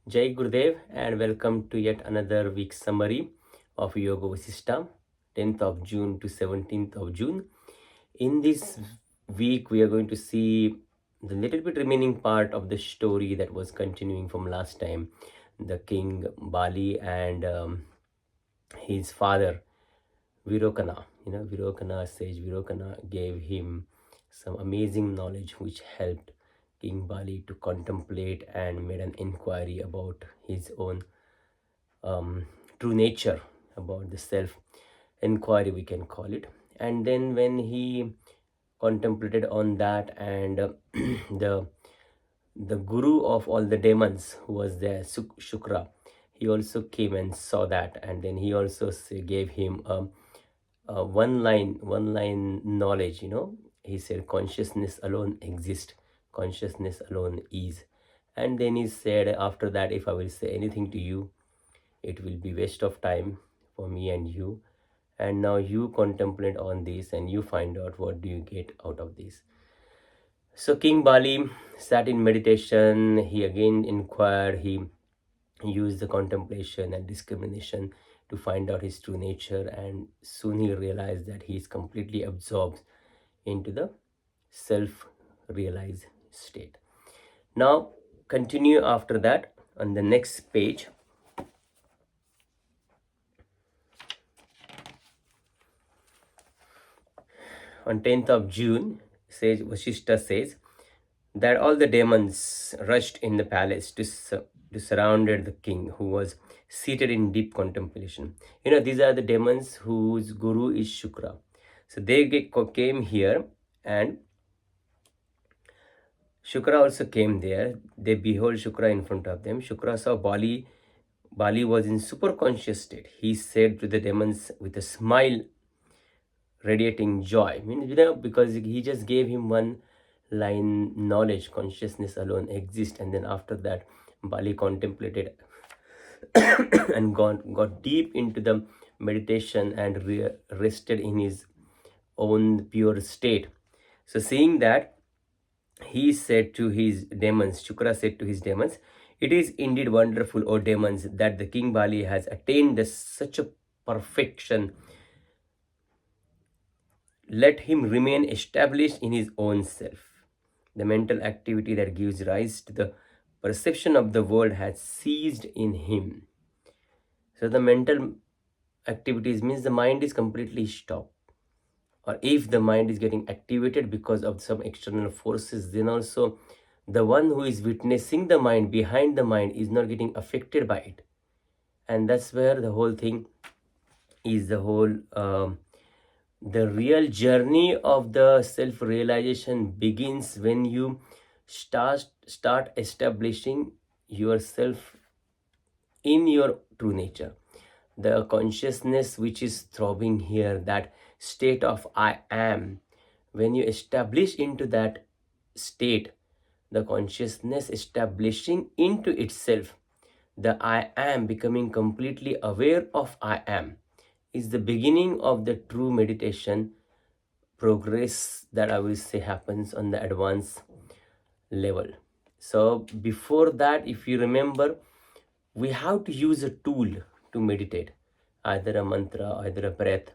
Jai Gurudev and welcome to yet another week summary of Yoga Vasishtha, 10th of June to 17th of June. In this week, we are going to see the little bit remaining part of the story that was continuing from last time. The King Bali and his father Virokana. Virokana sage Virokana gave him some amazing knowledge which helped King Bali to contemplate and made an inquiry about his own true nature, about the self inquiry, we can call it. And then when he contemplated on that, and the the guru of all the demons who was there, Shukra, he also came and saw that, and then he also gave him a one line knowledge. He said consciousness alone exists, consciousness alone is. And then he said, after that, if I will say anything to you, it will be waste of time for me and you. And now you contemplate on this and you find out what do you get out of this. So King Bali sat in meditation. He again inquired. He used the contemplation and discrimination to find out his true nature, and soon he realized that he is completely absorbed into the self-realized state. Now continue after that on the next page. On 10th of June, sage Vasishtha says that all the demons rushed in the palace to surround the king, who was seated in deep contemplation. These are the demons whose guru is Shukra. So they came here, and Shukra also came there. They behold Shukra in front of them. Shukra saw Bali. Bali was in super conscious state. He said to the demons with a smile, radiating joy. Because he just gave him one line knowledge, consciousness alone exists. And then after that, Bali contemplated and got deep into the meditation and rested in his own pure state. So seeing that, he said to his demons, Shukra said to his demons, "It is indeed wonderful, O demons, that the King Bali has attained such a perfection. Let him remain established in his own self. The mental activity that gives rise to the perception of the world has ceased in him." So the mental activities means the mind is completely stopped. Or if the mind is getting activated because of some external forces, then also the one who is witnessing the mind behind the mind is not getting affected by it. And that's where the whole thing is, the real journey of the self-realization begins when you start establishing yourself in your true nature. The consciousness which is throbbing here, that state of I am, when you establish into that state, the consciousness establishing into itself, the I am becoming completely aware of I am, is the beginning of the true meditation progress that I will say happens on the advanced level. So before that, if you remember, we have to use a tool to meditate, either a mantra, either a breath.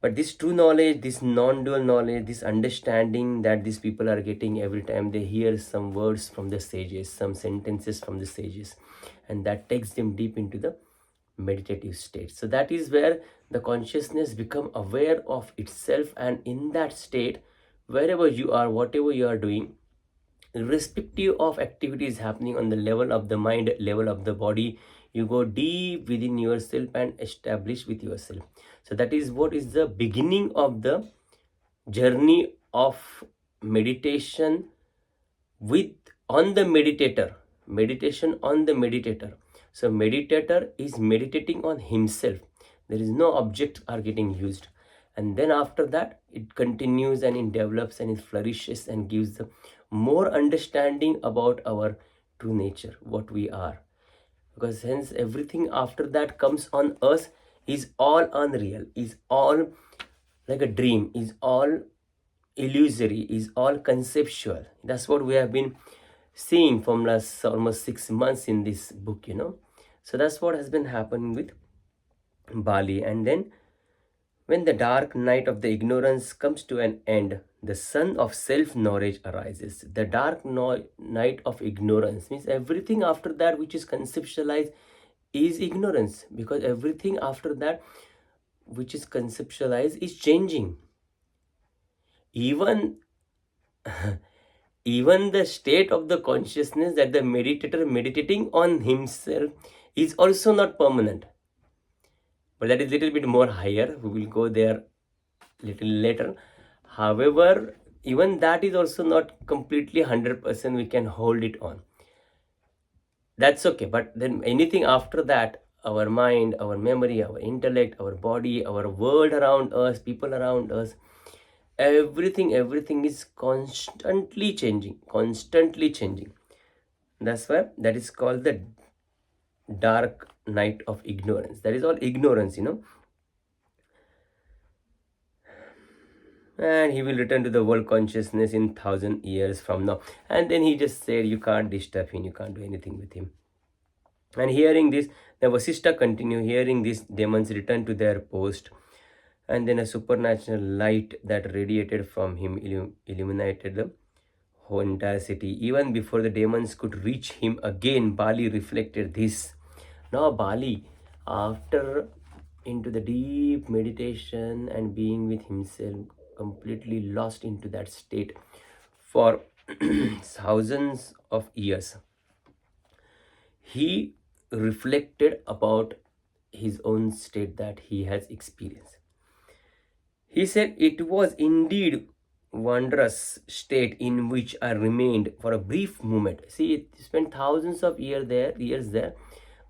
But this true knowledge, this non-dual knowledge, this understanding that these people are getting every time they hear some words from the sages, some sentences from the sages, and that takes them deep into the meditative state. So that is where the consciousness become aware of itself, and in that state, wherever you are, whatever you are doing, irrespective of activities happening on the level of the mind, level of the body, you go deep within yourself and establish with yourself. So that is what is the beginning of the journey of meditation with on the meditator, meditation on the meditator. So meditator is meditating on himself. There is no object are getting used. And then after that, it continues and it develops and it flourishes and gives the more understanding about our true nature, what we are. Because hence everything after that comes on us is all unreal, is all like a dream, is all illusory, is all conceptual. That's what we have been seeing from last almost 6 months in this book, So that's what has been happening with Bali. And then when the dark night of the ignorance comes to an end, the sun of self-knowledge arises. The dark night of ignorance means everything after that which is conceptualized is ignorance, because everything after that which is conceptualized is changing. Even even the state of the consciousness that the meditator meditating on himself is also not permanent, but that is little bit more higher. We will go there little later. However, even that is also not completely 100% we can hold it on. That's okay. But then anything after that, our mind, our memory, our intellect, our body, our world around us, people around us, everything is constantly changing. That's why that is called the dark night of ignorance. That is all ignorance. And he will return to the world consciousness in 1,000 years from now. And then he just said, you can't disturb him, you can't do anything with him. And hearing this, the Vasishta continue. Hearing this, demons return to their post, and then a supernatural light that radiated from him illuminated the whole entire city. Even before the demons could reach him again, Bali reflected this. Now Bali, after into the deep meditation and being with himself, completely lost into that state for thousands of years, he reflected about his own state that he has experienced. He said, it was indeed wondrous state in which I remained for a brief moment. See, he spent thousands of years there,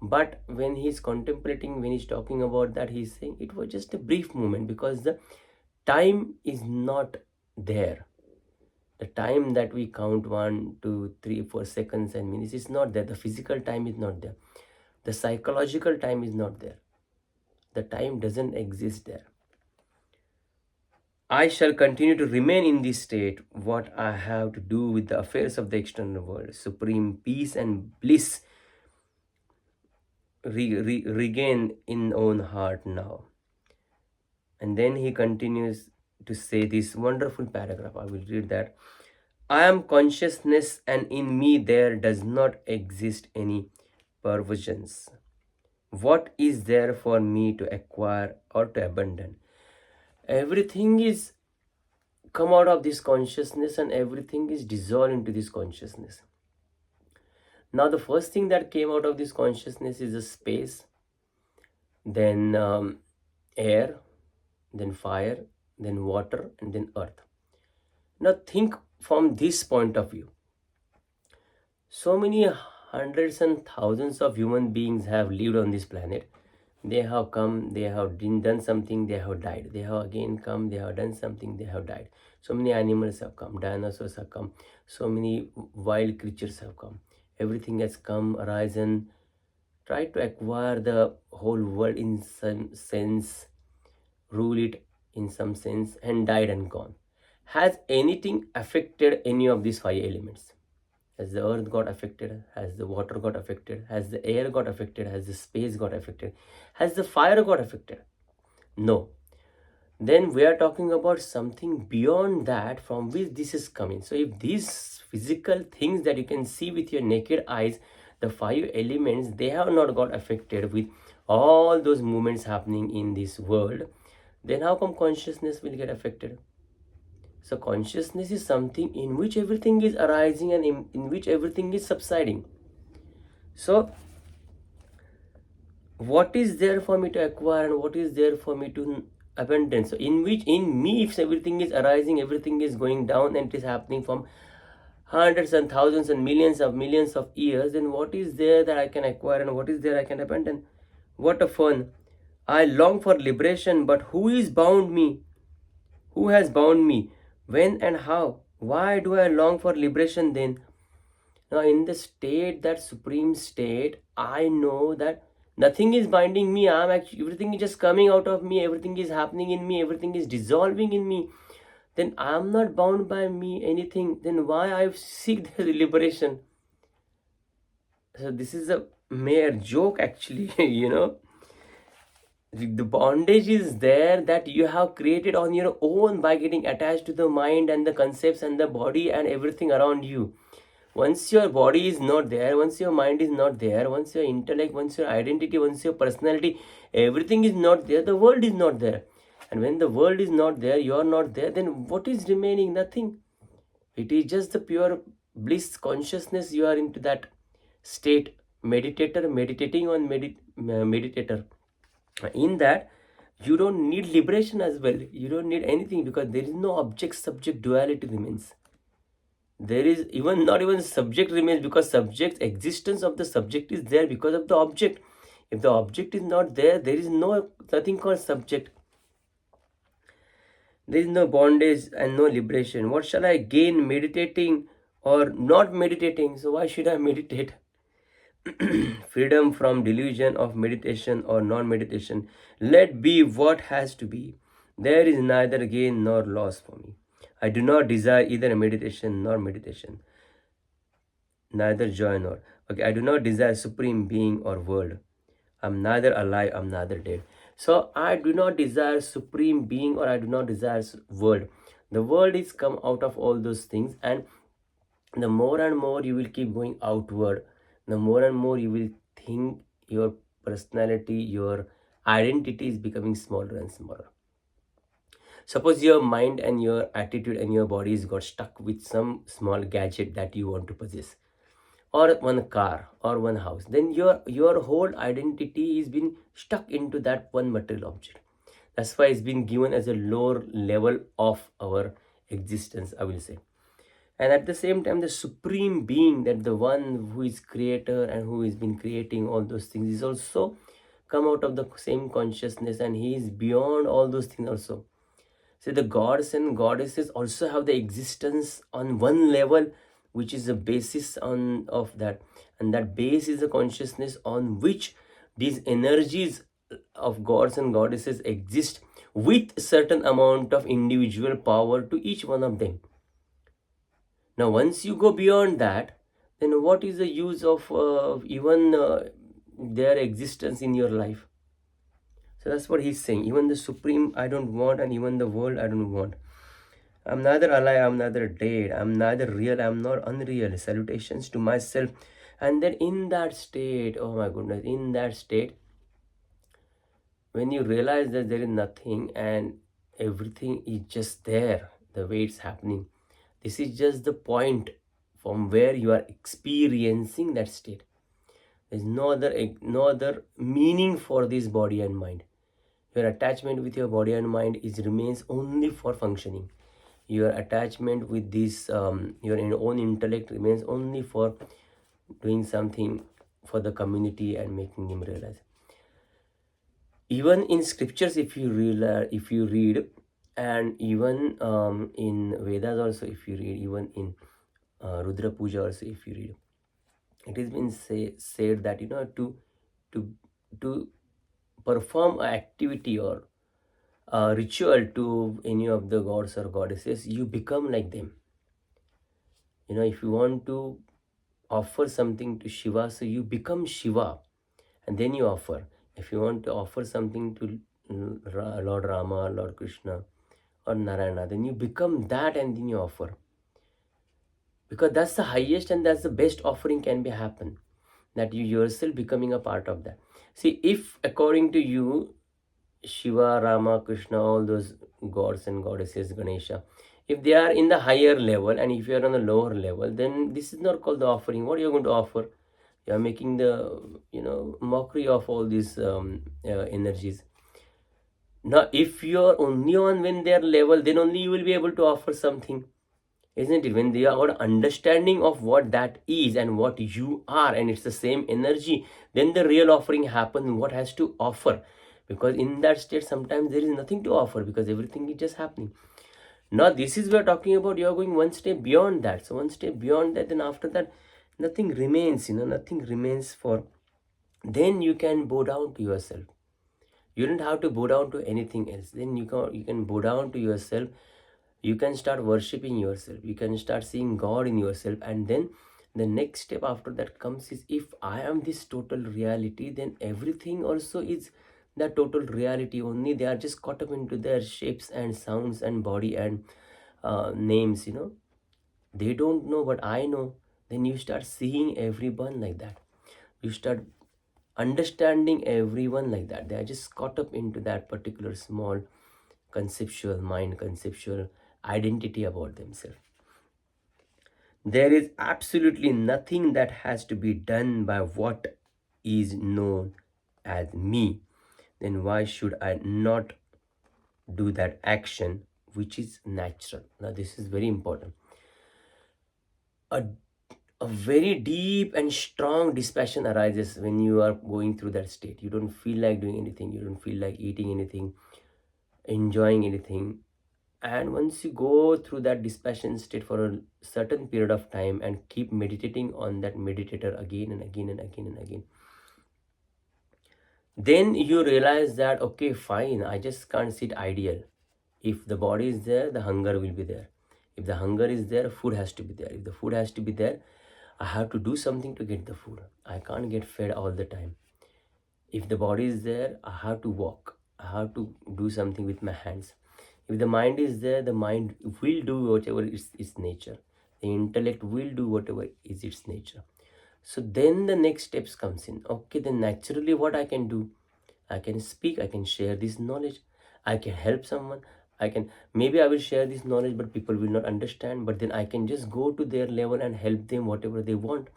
but when he's contemplating, when he's talking about that, he's saying it was just a brief moment, because the time is not there. The time that we count 1, 2, 3, 4 seconds and minutes is not there. The physical time is not there. The psychological time is not there. The time doesn't exist there. I shall continue to remain in this state. What I have to do with the affairs of the external world, supreme peace and bliss regain in own heart now. And then he continues to say this wonderful paragraph. I will read that. I am consciousness, and in me there does not exist any perversions. What is there for me to acquire or to abandon? Everything is come out of this consciousness, and everything is dissolved into this consciousness. Now the first thing that came out of this consciousness is a space, then air, then fire, then water, and then earth. Now think from this point of view. So many hundreds and thousands of human beings have lived on this planet. They have come, they have done something, they have died. They have again come, they have done something, they have died. So many animals have come, dinosaurs have come, so many wild creatures have come. Everything has come, arisen, tried to acquire the whole world in some sense, rule it in some sense, and died and gone. Has anything affected any of these 5 elements? Has the earth got affected? Has the water got affected? Has the air got affected? Has the space got affected? Has the fire got affected? No. Then we are talking about something beyond that from which this is coming. So if these physical things that you can see with your naked eyes, the 5 elements, they have not got affected with all those movements happening in this world, then how come consciousness will get affected? So consciousness is something in which everything is arising and in which everything is subsiding. So what is there for me to acquire and what is there for me to abandon? So in me, if everything is arising, everything is going down, and it is happening from hundreds and thousands and millions of years, then what is there that I can acquire and what is there I can abandon? What a fun. I long for liberation, but who is bound me? Who has bound me? When and how? Why do I long for liberation then? Now in the state, that supreme state, I know that nothing is binding me. I'm actually, everything is just coming out of me. Everything is happening in me. Everything is dissolving in me. Then I'm not bound by me anything. Then why I seek the liberation? So this is a mere joke actually. The bondage is there that you have created on your own by getting attached to the mind and the concepts and the body and everything around you. Once your body is not there, once your mind is not there, once your intellect, once your identity, once your personality, everything is not there, the world is not there. And when the world is not there, you are not there, then what is remaining? Nothing. It is just the pure bliss consciousness. You are into that state, meditator meditating on meditator. In that, you don't need liberation as well. You don't need anything, because there is no object subject duality remains. There is even not even subject remains, because subject existence of the subject is there because of the object. If the object is not there, there is nothing called subject. There is no bondage and no liberation. What shall I gain meditating or not meditating? So why should I meditate? Freedom from delusion of meditation or non-meditation. Let be what has to be. There is neither gain nor loss for me. I do not desire either meditation nor meditation, neither joy nor. Okay, I do not desire supreme being or world. I'm neither alive, I'm neither dead. So I do not desire supreme being, or I do not desire world. The world is come out of all those things, and the more and more you will keep going outward, the more and more you will think your personality, your identity is becoming smaller and smaller. Suppose your mind and your attitude and your body is got stuck with some small gadget that you want to possess, or one car or one house, then your whole identity is been stuck into that one material object. That's why it's been given as a lower level of our existence, I will say. And at the same time, the supreme being, that the one who is creator and who has been creating all those things, is also come out of the same consciousness, and he is beyond all those things also. So the gods and goddesses also have the existence on one level, which is the basis on of that, and that base is the consciousness on which these energies of gods and goddesses exist, with certain amount of individual power to each one of them. Now, once you go beyond that, then what is the use of even their existence in your life? So that's what he's saying. Even the supreme I don't want, and even the world I don't want. I'm neither alive, I'm neither dead, I'm neither real, I'm not unreal. Salutations to myself. And then in that state, oh my goodness, in that state, when you realize that there is nothing and everything is just there, the way it's happening, this is just the point from where you are experiencing that state. There's no other meaning for this body and mind. Your attachment with your body and mind remains only for functioning. Your attachment with this your own intellect remains only for doing something for the community and making them realize. Even in scriptures, if you read, and even in Vedas also, if you read, even in Rudra Puja also, if you read, it has been said that to to perform an activity or a ritual to any of the gods or goddesses, you become like them. If you want to offer something to Shiva, so you become Shiva, and then you offer. If you want to offer something to Lord Rama, Lord Krishna, or Narayana, then you become that and then you offer. Because that's the highest and that's the best offering can be happen, that you yourself becoming a part of that. See, if according to you, Shiva, Rama, Krishna, all those gods and goddesses, Ganesha, if they are in the higher level and if you are on the lower level, then this is not called the offering. What are you going to offer? You are making the mockery of all these energies. Now, if you are only on when they are level, then only you will be able to offer something, isn't it? When they are got understanding of what that is and what you are, and it's the same energy, then the real offering happens. What has to offer? Because in that state, sometimes there is nothing to offer because everything is just happening. Now, this is we are talking about. You are going one step beyond that. So one step beyond that, then after that, nothing remains. Nothing remains for. Then you can bow down to yourself. You don't have to bow down to anything else. Then you can bow down to yourself. You can start worshipping yourself. You can start seeing God in yourself, and then The next step after that comes is, if I am this total reality, then everything also is the total reality only. They are just caught up into their shapes and sounds and body and names, they don't know, but I know. Then you start seeing everyone like that. You start understanding everyone like that. They are just caught up into that particular small conceptual mind, conceptual identity about themselves. There is absolutely nothing that has to be done by what is known as me. Then why should I not do that action which is natural? Now, this is very important. A, a very deep and strong dispassion arises when you are going through that state. You don't feel like doing anything, you don't feel like eating anything, enjoying anything. And once you go through that dispassion state for a certain period of time and keep meditating on that meditator again and again and again and again, then you realize that, okay, fine, I just can't sit ideal. If the body is there, the hunger will be there. If the hunger is there, food has to be there. If the food has to be there, I have to do something to get the food. I can't get fed all the time. If the body is there, I have to walk. I have to do something with my hands. If the mind is there, the mind will do whatever is its nature. The intellect will do whatever is its nature. So then the next steps comes in. Okay, then naturally what I can do? I can speak, I can share this knowledge, I can help someone. I can, maybe I will share this knowledge, but people will not understand. But then I can just go to their level and help them whatever they want.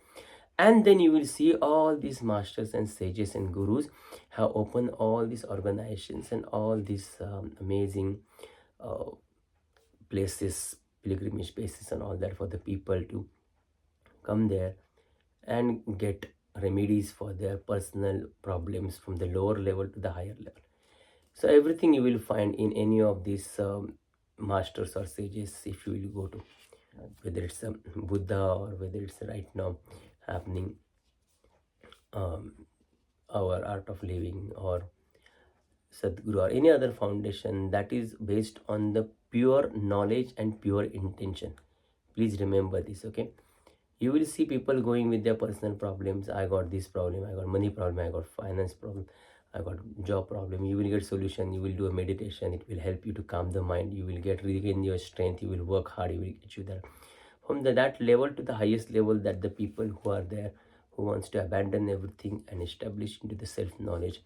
And then you will see all these masters and sages and gurus have opened all these organizations and all these amazing uh, places, pilgrimage places and all that, for the people to come there and get remedies for their personal problems from the lower level to the higher level. So everything you will find in any of these masters or sages, if you will go to, whether it's a Buddha or whether it's right now happening um, our art of living or Sadhguru or any other foundation that is based on the pure knowledge and pure intention. Please remember this, okay? You will see people going with their personal problems. I got this problem, I got money problem, I got finance problem, I got job problem. You will get solution. You will do a meditation. It will help you to calm the mind. You will get regain your strength. You will work hard. You will get you there. From that level to the highest level, that the people who are there, who wants to abandon everything and establish into the self knowledge,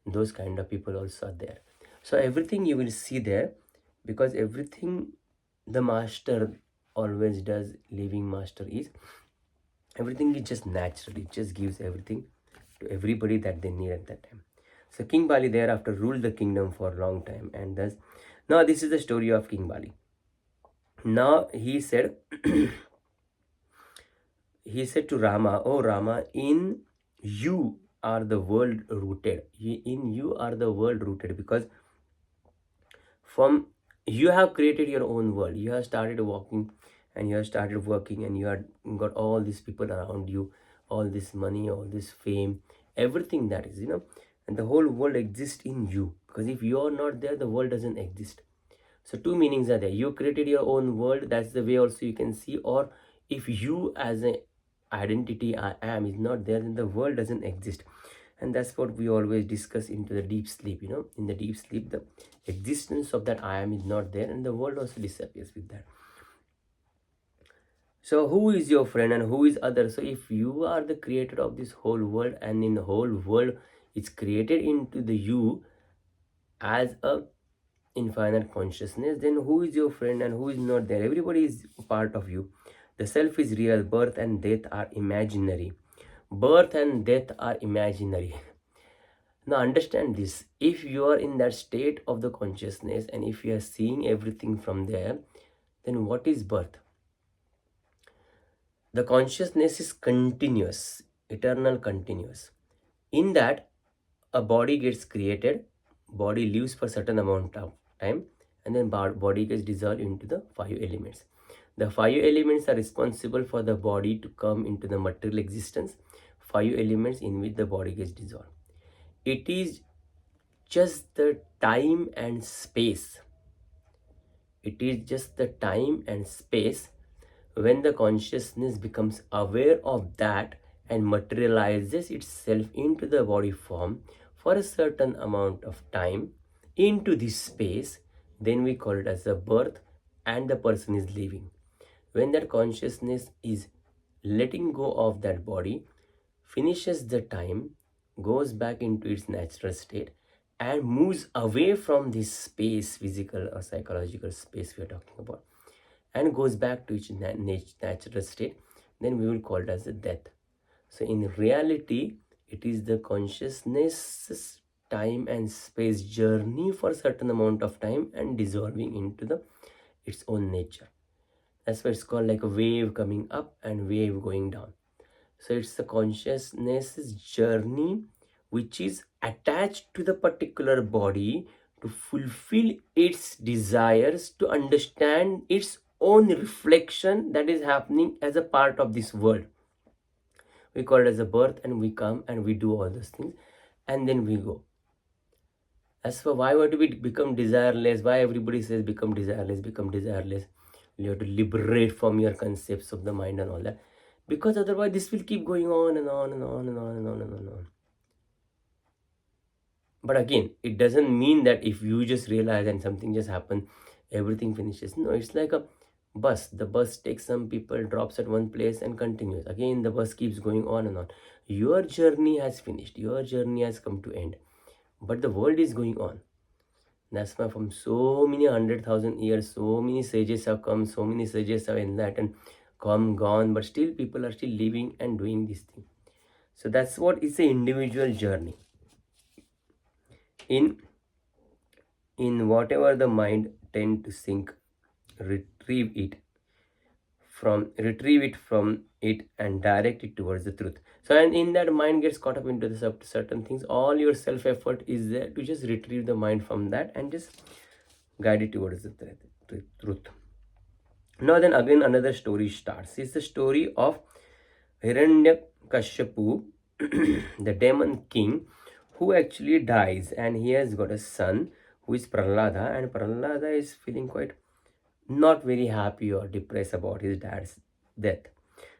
those kind of people also are there. So everything you will see there, because everything the master always does, living master is, everything is just natural. It just gives everything to everybody that they need at that time. So King Bali thereafter ruled the kingdom for a long time, and thus now this is the story of King Bali. Now he said he said to Rama, "Oh Rama, in you are the world rooted. In you are the world rooted, because from you have created your own world. You have started walking and you have started working and you have got all these people around you, all this money, all this fame, everything that is, and the whole world exists in you, because if you are not there, the world doesn't exist. So two meanings are there. You created your own world, that's the way also you can see. Or if you as an identity, I am, is not there, then the world doesn't exist. And that's what we always discuss into the deep sleep. In the deep sleep, the existence of that I am is not there, and the world also disappears with that. So who is your friend and who is other? So if you are the creator of this whole world, and in the whole world it's created into the you as a infinite consciousness, then who is your friend and who is not there? Everybody is part of you. The self is real. Birth and death are imaginary. Birth and death are imaginary. Now understand this. If you are in that state of the consciousness and if you are seeing everything from there, then what is birth? The consciousness is continuous, eternal, continuous. In that, a body gets created, body lives for certain amount of time, and then body gets dissolved into the five elements. The five elements are responsible for the body to come into the material existence. Five elements in which the body gets dissolved. It is just the time and space. It is just the time and space When the consciousness becomes aware of that and materializes itself into the body form for a certain amount of time into this space, then we call it as a birth, and the person is living. When that consciousness is letting go of that body, finishes the time, goes back into its natural state, and moves away from this space, physical or psychological space we are talking about, and goes back to its natural state, then we will call it as a death. So in reality, it is the consciousness time and space journey for a certain amount of time and dissolving into the its own nature. That's why it's called like a wave coming up and wave going down. So it's the consciousness's journey which is attached to the particular body to fulfill its desires, to understand its own reflection that is happening as a part of this world. We call it as a birth, and we come and we do all those things, and then we go. As for why would we become desireless, why everybody says become desireless, become desireless, you have to liberate from your concepts of the mind and all that, because otherwise this will keep going on and on and on and on and on and on and on. But again, it doesn't mean that if you just realize and something just happened, everything finishes. No, it's like a bus. The bus takes some people, drops at one place and continues. Again, the bus keeps going on and on. Your journey has finished. Your journey has come to end. But the world is going on. That's why from so many 100,000 years, so many sages have come, so many sages have enlightened, come, gone, but still people are still living and doing this thing. So that's what is the individual journey. In whatever the mind tend to sink, retrieve it from it and direct it towards the truth. So and in that mind gets caught up into the certain things, all your self effort is there to just retrieve the mind from that and just guide it towards the truth. Now then again another story starts. It's the story of Hiranyakashipu, the demon king, who actually dies, and he has got a son who is Prahlada, and Prahlada is feeling quite not very happy or depressed about his dad's death.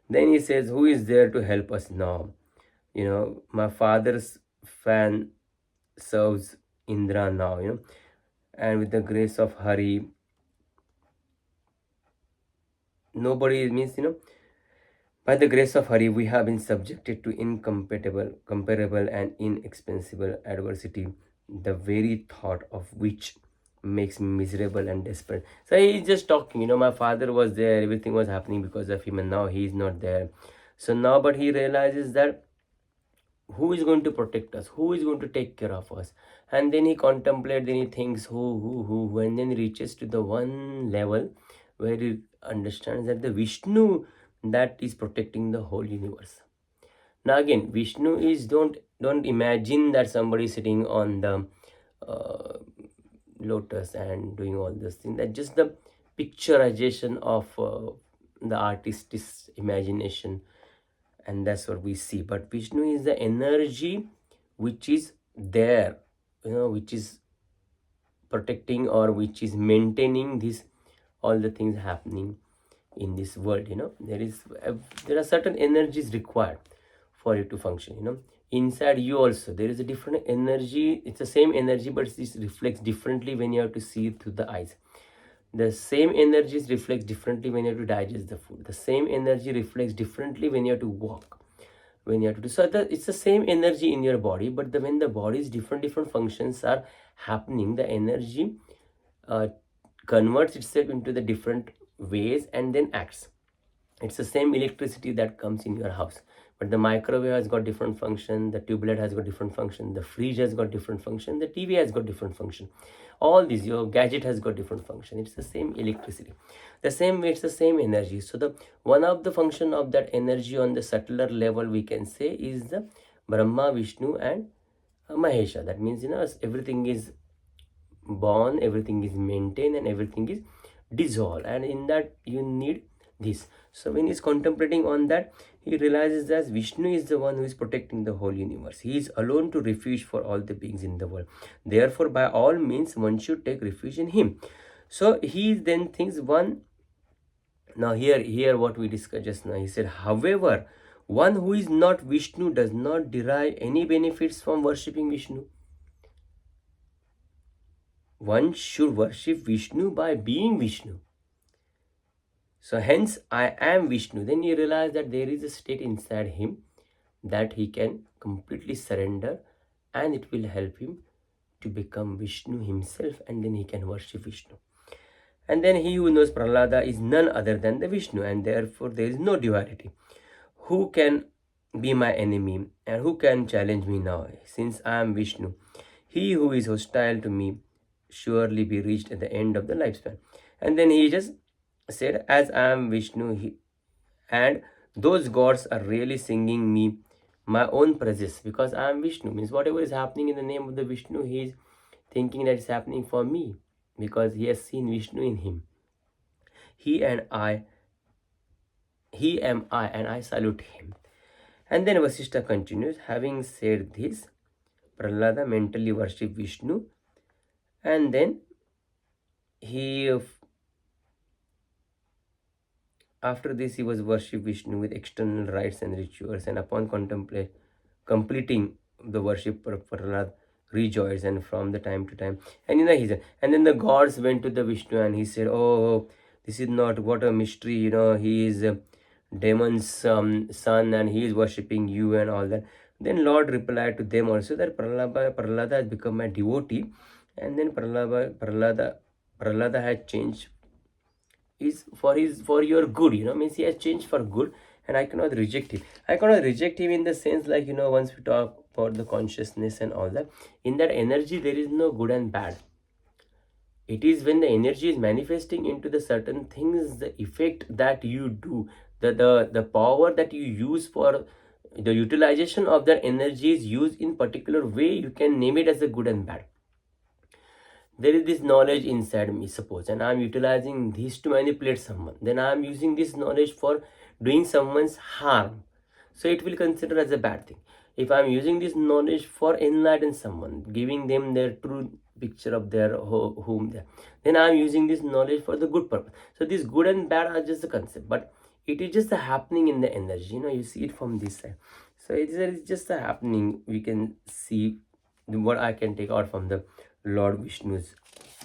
Then he says, who is there to help us now? My father's fan serves Indra now, and with the grace of Hari, nobody means, by the grace of Hari, we have been subjected to comparable and inexpensible adversity, the very thought of which makes me miserable and desperate. So he's just talking, my father was there, everything was happening because of him, and now he's not there. So now, but he realizes that who is going to protect us, who is going to take care of us, and then he contemplates, then he thinks who, and then reaches to the one level where he understands that the Vishnu that is protecting the whole universe. Now again, Vishnu is, don't imagine that somebody is sitting on the lotus and doing all this thing. That's just the picturization of the artist's imagination, and that's what we see. But Vishnu is the energy which is there, which is protecting or which is maintaining this all the things happening in this world. There are certain energies required for it to function. Inside you also there is a different energy. It's the same energy, but it reflects differently when you have to see it through the eyes. The same energies reflect differently when you have to digest the food. The same energy reflects differently when you have to walk, when you have to do so. It's the same energy in your body, but when the body's different functions are happening, the energy converts itself into the different ways and then acts. It's the same electricity that comes in your house, but the microwave has got different function, the tube has got different function, the fridge has got different function, the TV has got different function. All these, your gadget has got different function. It's the same electricity, the same way, it's the same energy. So the one of the function of that energy on the subtler level, we can say, is the Brahma, Vishnu and Mahesha. That means, everything is born, everything is maintained, and everything is dissolved, and in that you need this. So when he's contemplating on that, he realizes that Vishnu is the one who is protecting the whole universe. He is alone to refuge for all the beings in the world. Therefore, by all means, one should take refuge in him. So he then thinks, one, Now here what we discussed just now. He said, however, one who is not Vishnu does not derive any benefits from worshipping Vishnu. One should worship Vishnu by being Vishnu. So hence I am Vishnu. Then you realize that there is a state inside him that he can completely surrender, and it will help him to become Vishnu himself, and then he can worship Vishnu. And then he who knows Prahlada is none other than the Vishnu, and therefore there is no duality. Who can be my enemy and who can challenge me now? Since I am Vishnu, he who is hostile to me surely be reached at the end of the lifespan. And then he just said, as I am Vishnu, and those gods are really singing me my own praises because I am Vishnu. Means whatever is happening in the name of the Vishnu, he is thinking that it's happening for me because he has seen Vishnu in him. He and I, he am I, and I salute him. And then Vasishtha continues, having said this, Prahlada mentally worshipped Vishnu, and then he, after this, he was worshipped Vishnu with external rites and rituals, and upon completing the worship, Prahlad rejoiced, and from the time to time, and he said, and then the gods went to the Vishnu, and he said, oh, this is not, what a mystery, he is demon's son, and he is worshipping you and all that. Then Lord replied to them also that Prahlada has become my devotee, and then Prahlada had changed is for your good, means he has changed for good, and I cannot reject him. I cannot reject him in the sense like, once we talk about the consciousness and all that, in that energy there is no good and bad. It is when the energy is manifesting into the certain things, the effect that you do, the power that you use for the utilization of that energy is used in particular way. You can name it as a good and bad. There is this knowledge inside me, suppose, and I'm utilizing this to manipulate someone. Then I'm using this knowledge for doing someone's harm. So it will consider as a bad thing. If I'm using this knowledge for enlighten someone, giving them their true picture of their whom they are, then I'm using this knowledge for the good purpose. So this good and bad are just the concept, but it is just a happening in the energy. You see it from this side. So it is just a happening. We can see what I can take out from the Lord Vishnu's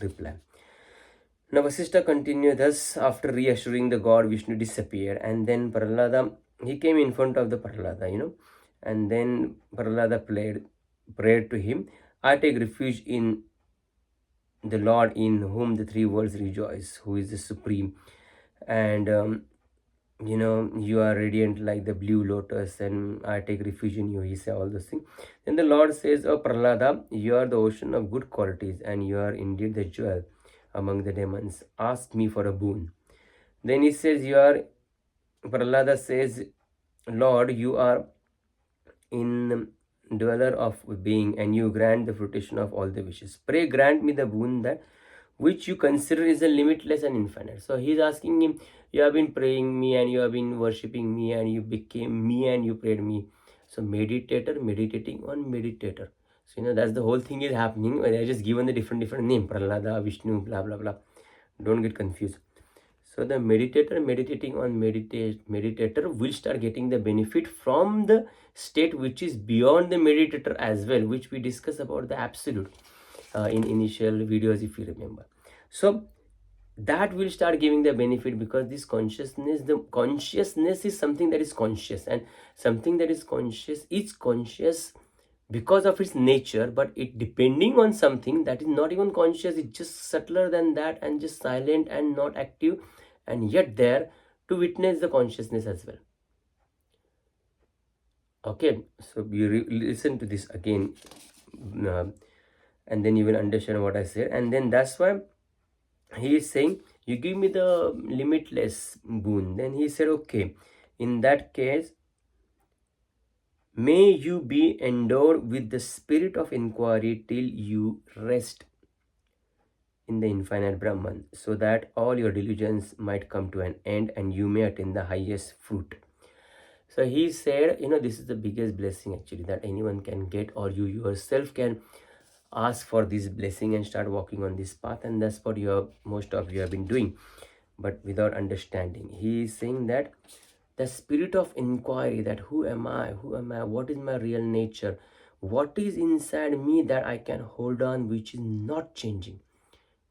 reply. Now Vasishtha continued, thus after reassuring the god, Vishnu disappeared, and then Prahlada, he came in front of the Prahlada, and then Prahlada prayed to him, I take refuge in the Lord in whom the three worlds rejoice, who is the supreme, and you are radiant like the blue lotus, and I take refuge in you, he said all those things. Then the Lord says, oh Prahlada, you are the ocean of good qualities, and you are indeed the jewel among the demons. Ask me for a boon. Then he says, Prahlada says, Lord, you are in dweller of being, and you grant the fruition of all the wishes. Pray grant me the boon that which you consider is a limitless and infinite. So he is asking him, you have been praying me, and you have been worshipping me, and you became me, and you prayed me. So meditator meditating on meditator. So that's the whole thing is happening. I just given the different name, Prahlada, Vishnu, blah blah blah. Don't get confused. So the meditator meditating on meditator will start getting the benefit from the state which is beyond the meditator as well, which we discuss about the absolute in initial videos, if you remember. So that will start giving the benefit, because this consciousness, the consciousness is something that is conscious, and something that is conscious because of its nature, but it depending on something that is not even conscious, it's just subtler than that, and just silent and not active, and yet there to witness the consciousness as well. Okay, so you listen to this again, and then you will understand what I said. And then that's why he is saying, you give me the limitless boon. Then he said, okay, in that case, may you be endowed with the spirit of inquiry till you rest in the infinite Brahman, so that all your delusions might come to an end and you may attain the highest fruit. So he said, this is the biggest blessing actually that anyone can get, or you yourself can ask for this blessing and start walking on this path, and that's what most of you have been doing. but without understanding. He is saying that the spirit of inquiry, that who am I, what is my real nature, what is inside me that I can hold on, which is not changing,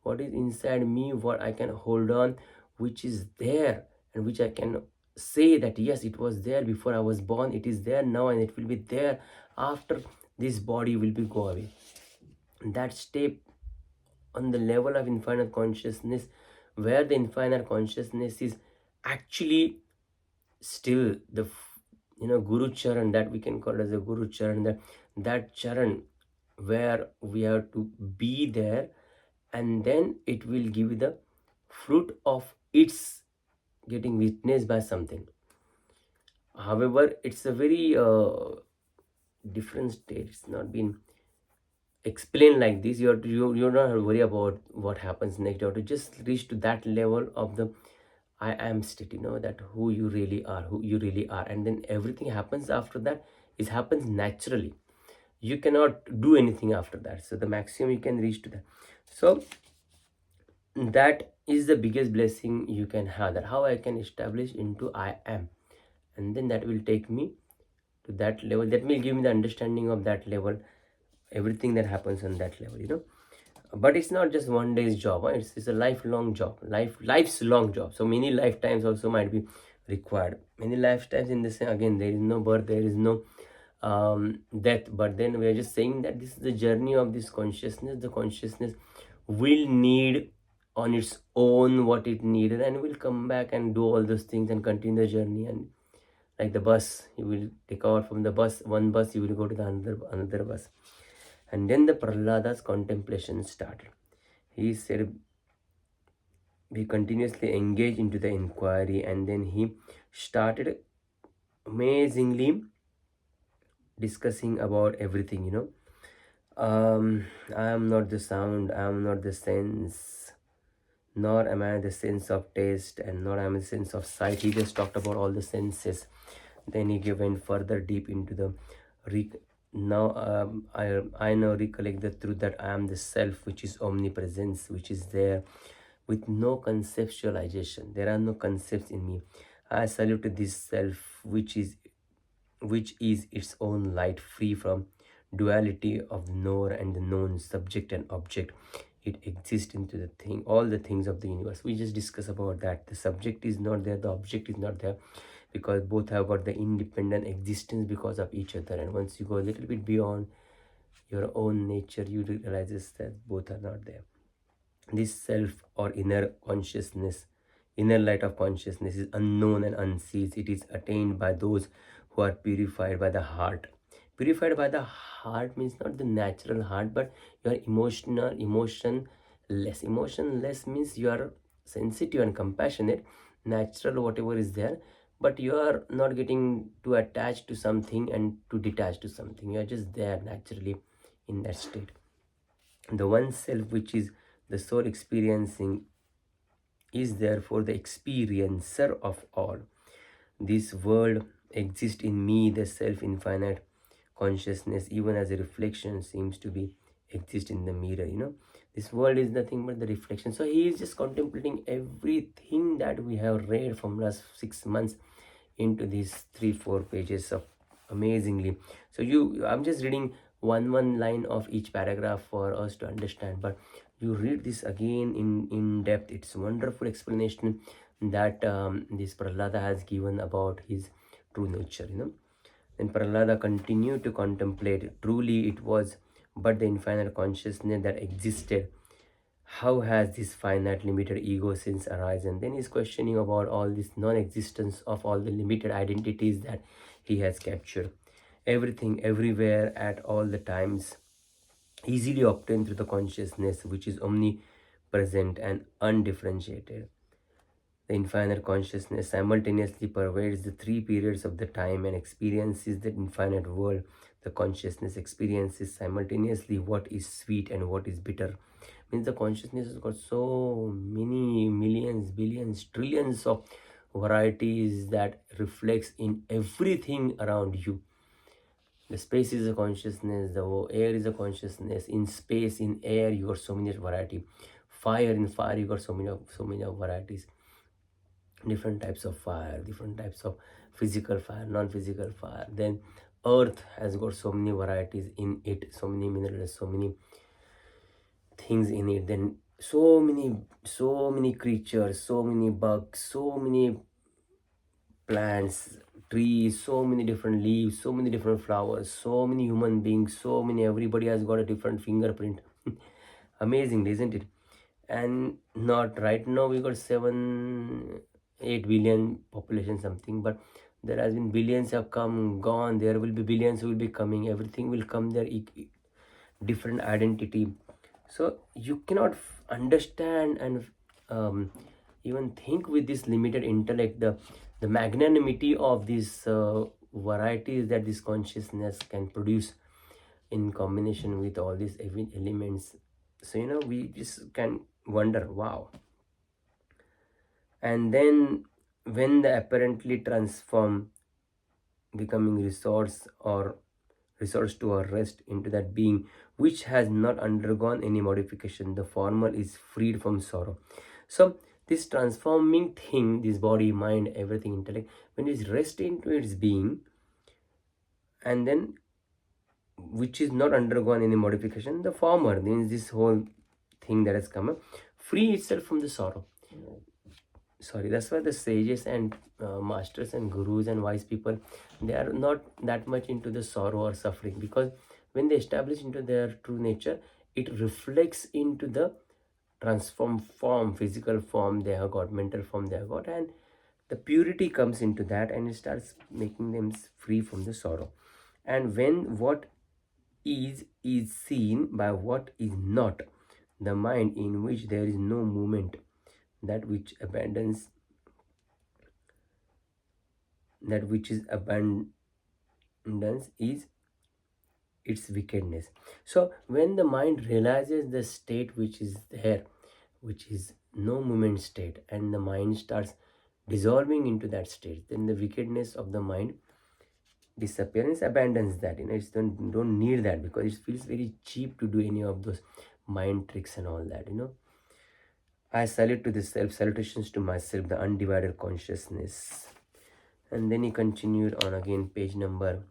what is inside me, what I can hold on, which is there, and which I can say that yes, it was there before I was born, it is there now, and it will be there after this body will be go away. That step on the level of infinite consciousness, where the infinite consciousness is actually still the guru charan, that we can call it as a guru charan, that charan where we have to be there, and then it will give the fruit of its getting witnessed by something. However, it's a very different state. It's not been explained like this. You're not have to worry about what happens next. You have to just reach to that level of the I am state, that who you really are, and then everything happens after that. It happens naturally. You cannot do anything after that. So the maximum you can reach to that. So that is the biggest blessing you can have, that how I can establish into I am, and then that will take me to that level, that will give me the understanding of that level, everything that happens on that level. But it's not just one day's job, huh? It's a lifelong job, life's long job. So many lifetimes also might be required, many lifetimes, in this again there is no birth, there is no death, but then we are just saying that this is the journey of this consciousness. The consciousness will need on its own what it needed, and will come back and do all those things and continue the journey. And like the bus, you will take out from the bus, one bus, you will go to the another bus. And then the Prahlada's contemplation started. He said he continuously engaged into the inquiry, and then he started amazingly discussing about everything. I am not the sound, I am not the sense, nor am I the sense of taste, and nor am I the sense of sight. He just talked about all the senses. Then he went further deep into the now I now recollect the truth that I am the self, which is omnipresence, which is there with no conceptualization. There are no concepts in me. I salute to this self, which is its own light, free from duality of knower and the known, subject and object. It exists into the thing, all the things of the universe. We just discuss about that. The subject is not there, the object is not there, because both have got the independent existence because of each other. And once you go a little bit beyond your own nature, you realize that both are not there. This self or inner consciousness, inner light of consciousness, is unknown and unseen. It is attained by those who are purified by the heart. Purified by the heart means not the natural heart, but you are emotionless. Emotionless means you are sensitive and compassionate, natural, whatever is there, but you are not getting too attached to something and too detached to something. You are just there naturally in that state. The one self, which is the soul experiencing, is therefore the experiencer of all. This world exists in me, the self infinite consciousness, even as a reflection seems to be exist in the mirror. This world is nothing but the reflection. So he is just contemplating everything that we have read from last 6 months into these 3-4 pages of amazingly. So I'm just reading one line of each paragraph for us to understand, but you read this again in depth. It's wonderful explanation that this Prahlada has given about his true nature. Then Prahlada continued to contemplate. Truly it was but the infinite consciousness that existed. How has this finite limited ego since arisen? Then he's questioning about all this non-existence of all the limited identities that he has captured. Everything, everywhere, at all the times, easily obtained through the consciousness, which is omnipresent and undifferentiated. The infinite consciousness simultaneously pervades the three periods of the time and experiences the infinite world. The consciousness experiences simultaneously what is sweet and what is bitter. Means the consciousness has got so many millions, billions, trillions of varieties that reflects in everything around you. The space is a consciousness, the air is a consciousness. In space, in air, you got so many variety. Fire, in fire, you got so many of varieties. different types of fire, different types of physical fire, non-physical fire. Then earth has got so many varieties in it, so many minerals, so many things in it. Then so many creatures, so many bugs, so many plants, trees, so many different leaves, so many different flowers, so many human beings, so many, everybody has got a different fingerprint. Amazing, isn't it? And not right now we got 7 8 billion population something, but there has been billions have come gone, there will be billions who will be coming, everything will come there, different identity. So you cannot understand and um, even think with this limited intellect the magnanimity of these varieties that this consciousness can produce in combination with all these elements. So we just can wonder, wow. And then when the apparently transform, becoming resource or resource to our rest into that being which has not undergone any modification, the former is freed from sorrow. So this transforming thing, this body, mind, everything, intellect, when it rest into its being, and then which is not undergone any modification, the former means this whole thing that has come up, free itself from the sorrow. Sorry, that's why the sages and masters and gurus and wise people, they are not that much into the sorrow or suffering, because when they establish into their true nature, it reflects into the transformed form, physical form they have got, mental form they have got, and the purity comes into that, and it starts making them free from the sorrow. And when what is seen by what is not, the mind in which there is no movement, that which abandons, that which is abundance, is its wickedness. So when the mind realizes the state which is there, which is no movement state, and the mind starts dissolving into that state, then the wickedness of the mind disappears, abandons that. It's don't need that, because it feels very cheap to do any of those mind tricks and all that. I salute to the self, salutations to myself, the undivided consciousness. And then he continued on again, page number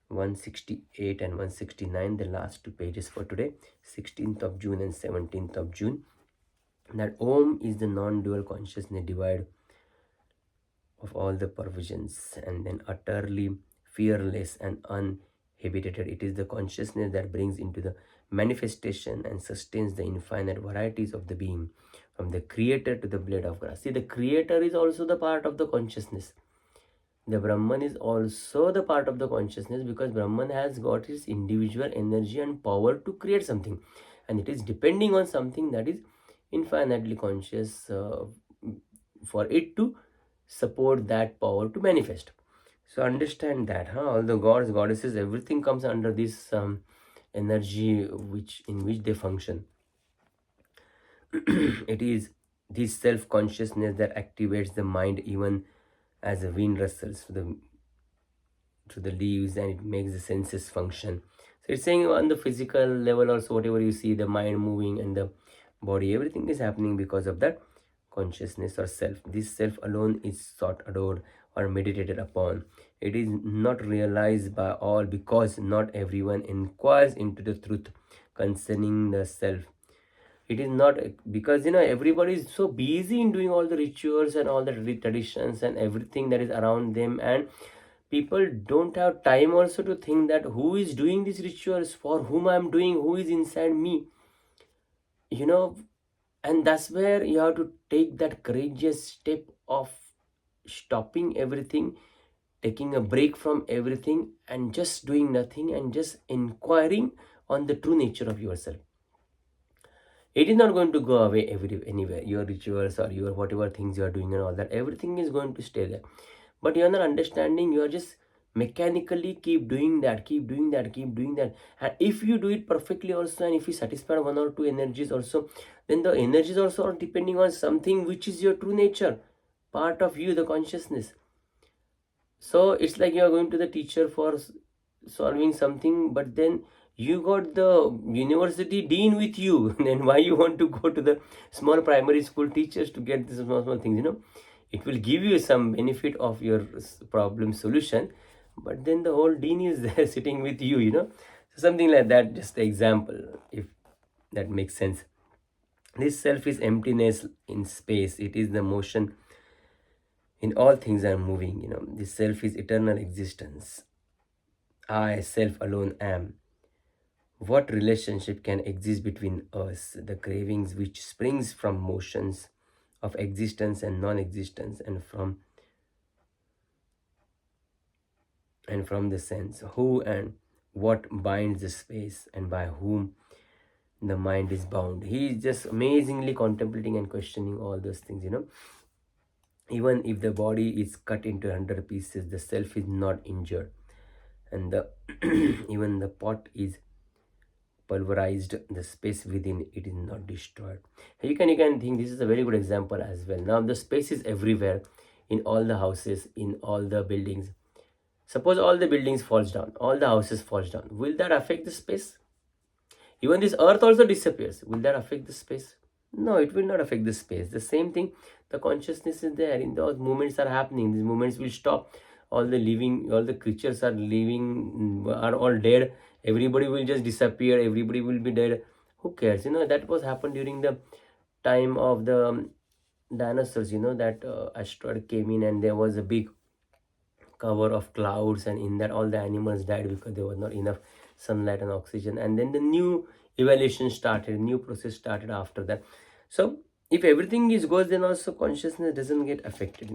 168 and 169, the last two pages for today, 16th of June and 17th of June. That Om is the non-dual consciousness divide of all the provisions, and then utterly fearless and uninhibited. It is the consciousness that brings into the manifestation and sustains the infinite varieties of the being, from the creator to the blade of grass. See, the creator is also the part of the consciousness. The Brahman is also the part of the consciousness, because Brahman has got his individual energy and power to create something, and it is depending on something that is infinitely conscious for it to support that power to manifest. So understand that, all the gods, goddesses, everything comes under this energy in which they function. It is this self-consciousness that activates the mind even as the wind rustles through the leaves, and it makes the senses function. So it's saying on the physical level also, whatever you see, the mind moving and the body, everything is happening because of that consciousness or self. This self alone is sought, adored, or meditated upon. It is not realized by all, because not everyone inquires into the truth concerning the self. It is not, because everybody is so busy in doing all the rituals and all the traditions and everything that is around them, and people don't have time also to think that who is doing these rituals, for whom I'm doing, who is inside me, you know and that's where you have to take that courageous step of stopping everything, taking a break from everything, and just doing nothing, and just inquiring on the true nature of yourself. It is not going to go away anywhere. Your rituals or your whatever things you are doing and all that, everything is going to stay there. But you are not understanding. You are just mechanically keep doing that, keep doing that, keep doing that. And if you do it perfectly also, and if you satisfy one or two energies also, then the energies also are depending on something which is your true nature, part of you, the consciousness. So it's like you are going to the teacher for solving something, but then you got the university dean with you. Then why you want to go to the small primary school teachers to get these small things? It will give you some benefit of your problem solution, but then the whole dean is there sitting with you, so something like that. Just the example, if that makes sense. This self is emptiness in space. It is the motion in all things are moving. This self is eternal existence. I self alone am. What relationship can exist between us? The cravings which springs from motions of existence and non-existence, and from the sense. Who and what binds the space, and by whom the mind is bound. He is just amazingly contemplating and questioning all those things. Even if the body is cut into 100 pieces, the self is not injured, and the even the pot is pulverized, the space within it is not destroyed. You can think this is a very good example as well. Now the space is everywhere, in all the houses, in all the buildings. Suppose all the buildings falls down, all the houses falls down, will that affect the space? Even this earth also disappears, will that affect the space? No, it will not affect the space. The same thing, the consciousness is there, in those movements are happening, these movements will stop. All the living, all the creatures are living, are all dead. Everybody will just disappear, everybody will be dead. Who cares? That was happened during the time of the dinosaurs. That asteroid came in and there was a big cover of clouds, and in that all the animals died because there was not enough sunlight and oxygen, and then the new evolution started, new process started after that. So if everything is goes, then also consciousness doesn't get affected.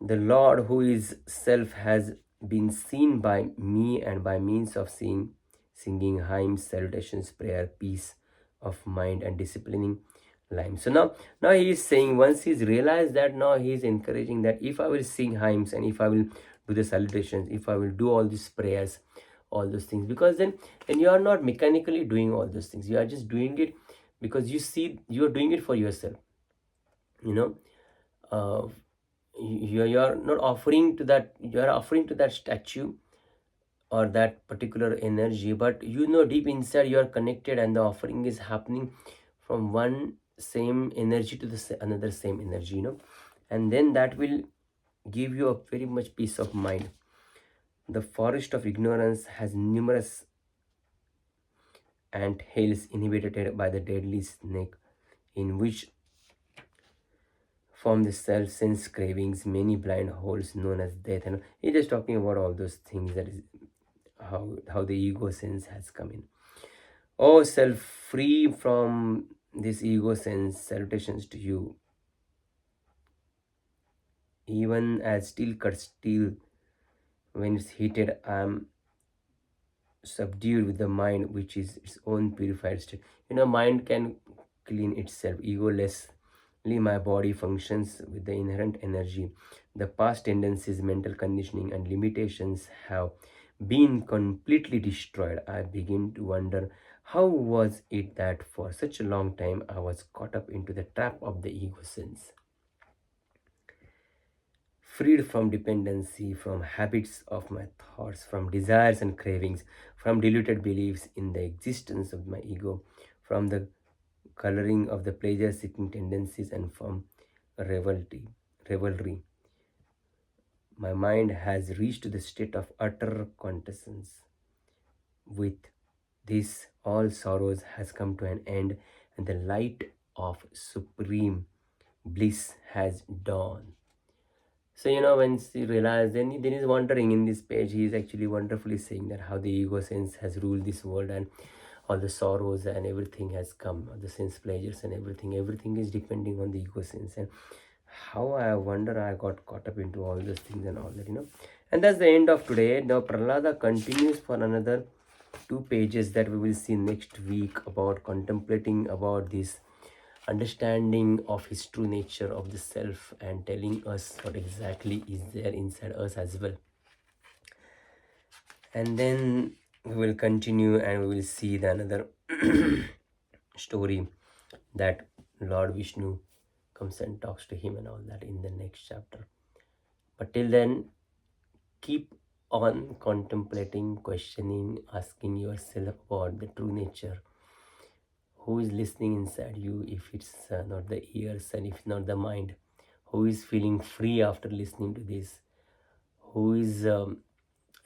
The Lord, who is self, has been seen by me, and by means of seeing, singing hymns, salutations, prayer, peace of mind, and disciplining life. So now he is saying, once he's realized that, now he is encouraging that if I will sing hymns, and if I will do the salutations, if I will do all these prayers, all those things, because then you are not mechanically doing all those things. You are just doing it because you see you are doing it for yourself. you know uh, you are not offering to that, you are offering to that statue or that particular energy, but deep inside you are connected, and the offering is happening from one same energy to the another same energy. And then that will give you a very much peace of mind. The forest of ignorance has numerous ant hills inhabited by the deadly snake, in which form the self-sense cravings, many blind holes known as death. And he's just talking about all those things, that is how the ego sense has come in. Oh self, free from this ego sense, salutations to you. Even as steel cuts steel when it's heated, I am subdued with the mind, which is its own purified state. Mind can clean itself egolessly. My body functions with the inherent energy. The past tendencies, mental conditioning, and limitations have been completely destroyed. I begin to wonder, how was it that for such a long time I was caught up into the trap of the ego sense? Freed from dependency, from habits of my thoughts, from desires and cravings, from deluded beliefs in the existence of my ego, from the coloring of the pleasure-seeking tendencies, and from revelry. My mind has reached the state of utter quintessence. With this, all sorrows has come to an end, and the light of supreme bliss has dawned. So, when she realized, then he's wondering in this page, he is actually wonderfully saying that how the ego sense has ruled this world, and all the sorrows and everything has come, all the sense pleasures and everything is depending on the ego sense. And how I wonder I got caught up into all those things and all that. And that's the end of today. Now Prahlada continues for another 2 pages that we will see next week, about contemplating about this understanding of his true nature of the self, and telling us what exactly is there inside us as well. And then we will continue, and we will see the another story, that Lord Vishnu comes and talks to him and all that in the next chapter. But till then, keep on contemplating, questioning, asking yourself about the true nature. Who is listening inside you, if it's not the ears and if not the mind? who is feeling free after listening to this, who is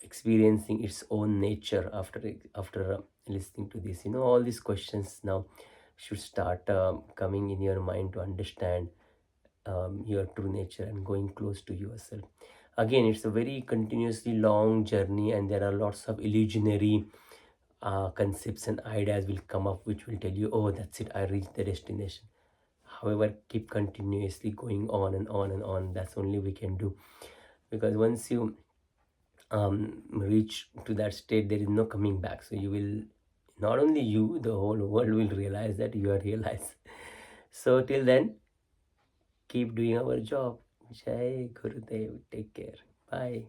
experiencing its own nature after listening to this. All these questions now should start coming in your mind to understand your true nature and going close to yourself. Again, it's a very continuously long journey, and there are lots of illusionary concepts and ideas will come up which will tell you, oh, that's it, I reached the destination. However, keep continuously going on and on and on. That's only we can do, because once you reach to that state, there is no coming back. So you will, not only you, the whole world will realize that you are realized. So till then, keep doing our job. Jai Gurudev. Take care. Bye.